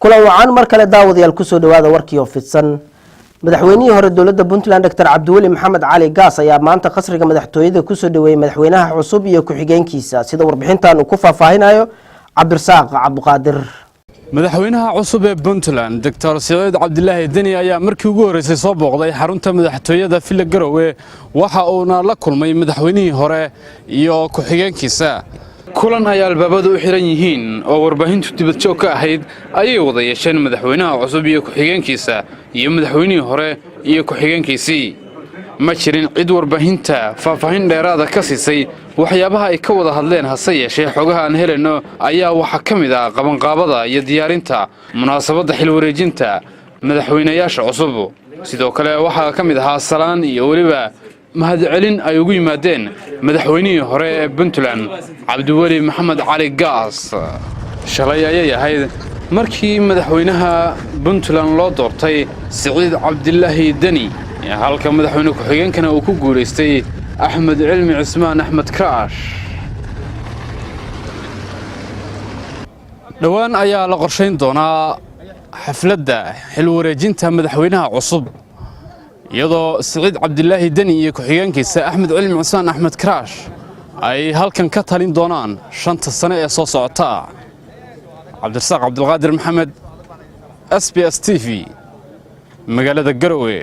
kulan wacan mar kale daawadayaal ku soo dhawaada warkii oo fidsan madaxweynihii hore dawladda Puntland Dr. Cabdiweli Maxamed Cali Gaas ayaa maanta qasriga madaxtooyada ku soo dhaweeyay madaxweynaha cusub iyo ku-xigeenkiisa sida warbixintan uu ku faahfaahinayo Cabdirasaaq Cabduqaadir madaxweynaha cusub ee Puntland Dr. Saciid Cabdilaahi Deni ayaa markii ugu horeysay soo booqday xarunta madaxtooyada Villa Garowe waxa uuna la kulmay madaxweynihii hore iyo ku-xigeenkiisa kulan ay albaabadu u xiran yihiin oo warbaahintu dibad joog ka ahayd ayay wada yeesheen madaxweynaha cusub iyo ku-xigeenkiisa iyo madaxweynihii hore iyo ku-xigeenkiisii ma jirin cid warbaahinta faahfaahin dheeraad ah ka siisay waxyaabaha ay ka wada hadleen hase yeeshee xogaha aan helayno ayaa waxa ka mid ah qabanqaabada iyo diyaarinta munaasabadda xil wareejinta madaxweynayaasha cusub sidoo kale waxa ka mid ahaa salaan iyo waliba mahadcelin ay ugu yimaadeen madaxweynihii hore ee Puntland Cabdiweli Maxamed Cali Gaas shalay ayay ahayd markii madaxweynaha Puntland loo doortay Saciid Cabdilaahi Deni halka madaxweyne ku-xigeenkana uu ku guuleystay Axmed Cilmi Cismaan Axmed Kraash dhawaan ayaa la qorsheyn doonaa xafladda xil wareejinta madaxweynaha cusub iyadoo Saciid Cabdilaahi Deni iyo ku-xigeenkiisa Axmed Cilmi Cismaan Axmed Kraash ay halkan ka talin doonaan 5 sano ee soo socota Cabdirasaaq Cabduqaadir Maxamed SBS TV magaalada Garowe